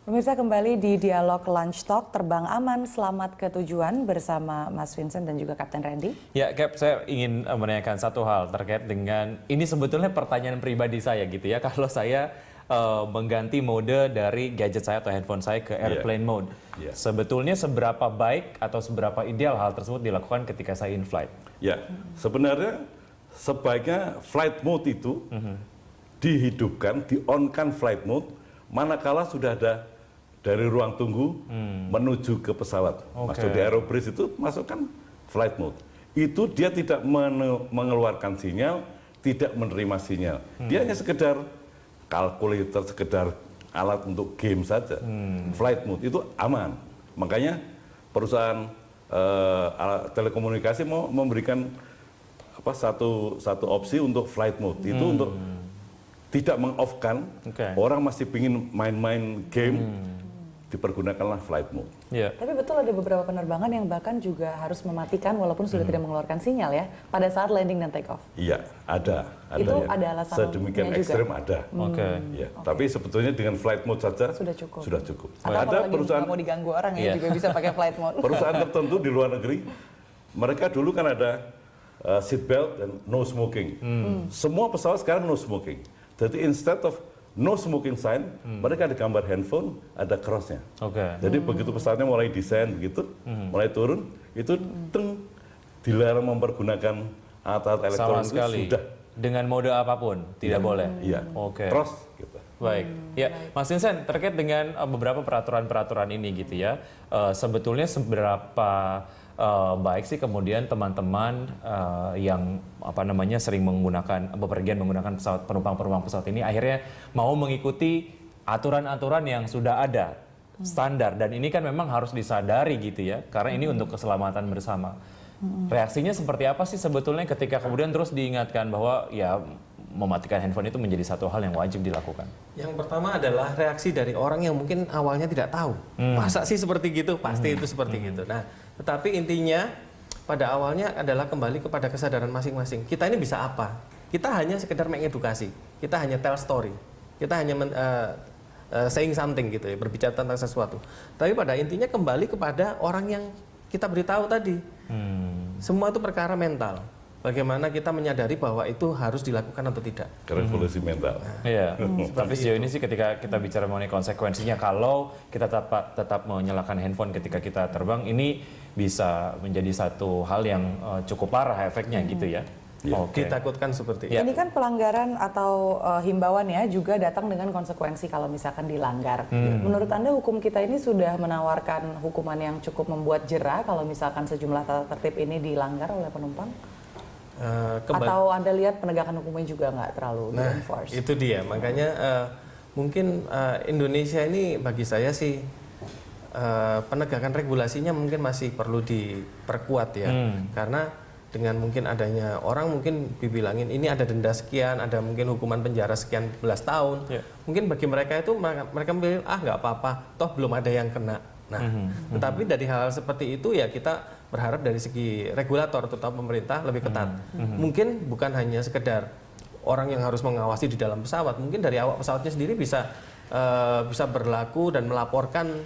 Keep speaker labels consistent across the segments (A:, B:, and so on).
A: Pemirsa, kembali di Dialog Lunch Talk, terbang aman, selamat ke tujuan bersama Mas Vincent dan juga Kapten Randy.
B: Ya, Cap, saya ingin menanyakan satu hal terkait dengan, ini sebetulnya pertanyaan pribadi saya gitu ya, kalau saya mengganti mode dari gadget saya atau handphone saya ke airplane mode. Sebetulnya seberapa baik atau seberapa ideal hal tersebut dilakukan ketika saya in flight?
C: Ya, sebenarnya sebaiknya flight mode itu dihidupkan, di-on-kan flight mode, manakala sudah ada dari ruang tunggu menuju ke pesawat. Masuk di aerobridge itu masukkan flight mode. Itu dia tidak mengeluarkan sinyal, tidak menerima sinyal. Dia hanya sekedar kalkulator, sekedar alat untuk game saja. Flight mode itu aman. Makanya perusahaan telekomunikasi mau memberikan satu opsi untuk flight mode. Itu untuk tidak meng-off-kan, orang masih ingin main-main game, dipergunakanlah flight mode.
A: Tapi betul ada beberapa penerbangan yang bahkan juga harus mematikan walaupun sudah tidak mengeluarkan sinyal ya, pada saat landing dan take off.
C: Iya, ada.
A: Itu
C: ya.
A: ada alasan
C: sedemikian ekstrim ada. Ya. Tapi sebetulnya dengan flight mode saja sudah cukup.
A: Atau ada perusahaan mau diganggu orang ya juga bisa pakai flight mode.
C: Perusahaan tertentu di luar negeri, mereka dulu kan ada seat belt dan no smoking. Semua pesawat sekarang no smoking. Jadi instead of no smoking sign, mereka ada gambar handphone, ada crossnya. Jadi begitu pesawatnya mulai desain begitu, mulai turun, itu dilarang mempergunakan alat-alat elektronik sudah.
B: Dengan mode apapun, tidak boleh?
C: Iya, cross gitu.
B: Baik, ya Mas Vincent, terkait dengan beberapa peraturan-peraturan ini gitu ya, sebetulnya seberapa baik sih kemudian teman-teman yang sering menggunakan bepergian menggunakan pesawat, penumpang pesawat ini akhirnya mau mengikuti aturan-aturan yang sudah ada standar, dan ini kan memang harus disadari gitu ya, karena ini untuk keselamatan bersama. Reaksinya seperti apa sih sebetulnya ketika kemudian terus diingatkan bahwa ya mematikan handphone itu menjadi satu hal yang wajib dilakukan?
D: Yang pertama adalah reaksi dari orang yang mungkin awalnya tidak tahu. Masa sih seperti gitu? Pasti itu seperti gitu. Nah, tetapi intinya pada awalnya adalah kembali kepada kesadaran masing-masing. Kita ini bisa apa? Kita hanya sekedar mengedukasi. Kita hanya tell story. Kita hanya saying something gitu ya, berbicara tentang sesuatu. Tapi pada intinya kembali kepada orang yang kita beritahu tadi. Semua itu perkara mental. Bagaimana kita menyadari bahwa itu harus dilakukan atau tidak.
C: Revolusi mental.
B: Iya. Tapi sejauh ini sih ketika kita bicara mengenai konsekuensinya, kalau kita tetap menyalakan handphone ketika kita terbang, ini bisa menjadi satu hal yang cukup parah efeknya gitu ya.
D: Ditakutkan seperti itu.
A: Ini kan pelanggaran atau himbauan ya juga datang dengan konsekuensi kalau misalkan dilanggar. Menurut Anda hukum kita ini sudah menawarkan hukuman yang cukup membuat jera kalau misalkan sejumlah tata tertib ini dilanggar oleh penumpang? Atau Anda lihat penegakan hukumnya juga nggak terlalu di-enforce?
D: Itu dia, makanya mungkin Indonesia ini bagi saya sih penegakan regulasinya mungkin masih perlu diperkuat ya. Karena dengan mungkin adanya orang mungkin dibilangin ini ada denda sekian, ada mungkin hukuman penjara sekian belas tahun. Mungkin bagi mereka itu mereka bilang nggak apa-apa, toh belum ada yang kena. Nah, tetapi dari hal seperti itu ya kita berharap dari segi regulator terutama pemerintah lebih ketat. Mungkin bukan hanya sekedar orang yang harus mengawasi di dalam pesawat, mungkin dari awak pesawatnya sendiri bisa berlaku dan melaporkan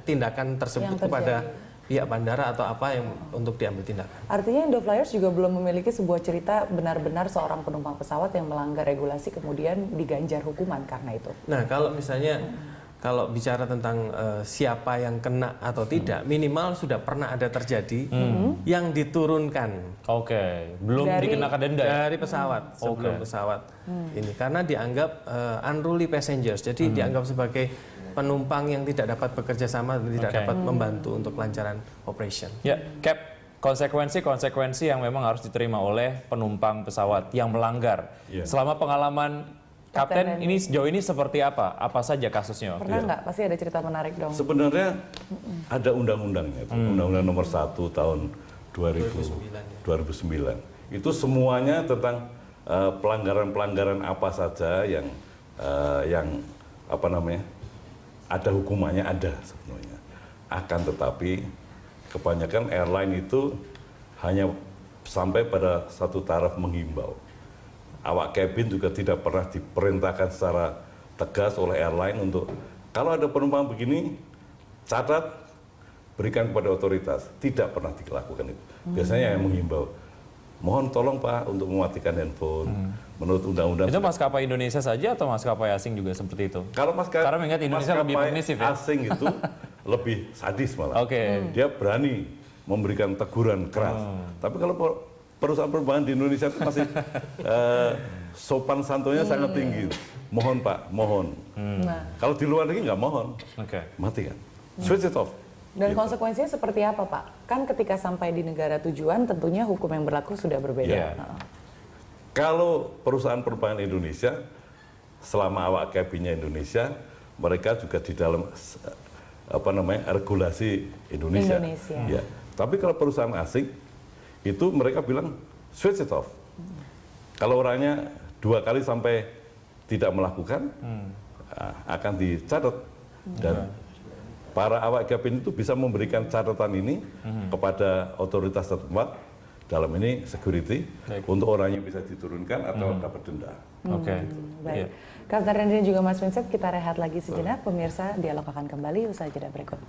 D: tindakan tersebut kepada pihak bandara atau apa yang untuk diambil tindakan.
A: Artinya Indoflyers juga belum memiliki sebuah cerita benar-benar seorang penumpang pesawat yang melanggar regulasi kemudian diganjar hukuman karena itu.
D: Nah, kalau misalnya kalau bicara tentang siapa yang kena atau tidak, minimal sudah pernah ada terjadi yang diturunkan.
B: Belum dikenakan denda
D: dari pesawat sebelum pesawat ini, karena dianggap unruly passengers, jadi dianggap sebagai penumpang yang tidak dapat bekerja sama dan tidak dapat membantu untuk kelancaran operation.
B: Ya, Cap, konsekuensi yang memang harus diterima oleh penumpang pesawat yang melanggar. Selama pengalaman Kapten, ini sejauh ini seperti apa? Apa saja kasusnya?
A: Pernah nggak? Pasti ada cerita menarik dong.
C: Sebenarnya ada undang-undangnya, Undang-Undang Nomor 1 Tahun 2009. Itu semuanya tentang pelanggaran-pelanggaran apa saja yang ada hukumannya, ada sebenarnya. Akan tetapi kebanyakan airline itu hanya sampai pada satu taraf menghimbau. Awak kabin juga tidak pernah diperintahkan secara tegas oleh airline untuk kalau ada penumpang begini, catat, berikan kepada otoritas. Tidak pernah dilakukan itu. Biasanya yang menghimbau, mohon tolong Pak untuk mematikan handphone. Menurut undang-undang.
B: Itu maskapai Indonesia saja atau maskapai asing juga seperti itu?
C: Kalau
B: Karena mengingat Indonesia lebih
C: maskapai
B: permisif ya?
C: asing itu lebih sadis malah.
B: Oke.
C: Dia berani memberikan teguran keras. Tapi kalau perusahaan penerbangan di Indonesia itu masih sopan santunnya sangat tinggi. Mohon Pak, mohon.
A: Nah,
C: Kalau di luar negeri nggak mohon,
B: Oke.
C: matikan. Switch it off.
A: dan
C: Gitu.
A: konsekuensinya seperti apa, Pak? Kan ketika sampai di negara tujuan, tentunya hukum yang berlaku sudah berbeda.
B: Iya.
A: Heeh.
C: Kalau perusahaan penerbangan Indonesia, selama awak kabinnya Indonesia, mereka juga di dalam regulasi Indonesia.
A: Indonesia.
C: Ya. Tapi kalau perusahaan asing, itu mereka bilang switch it off. Kalau orangnya 2 kali sampai tidak melakukan, akan dicatat. Dan para awak kabin itu bisa memberikan catatan ini kepada otoritas setempat, dalam ini security, untuk orangnya bisa diturunkan atau dapat denda.
B: Oke.
A: Baik.
B: Iya.
A: Kak Ferdinand dan juga Mas Vincent, kita rehat lagi sejenak. Pemirsa, dialog akan kembali usai jeda berikut.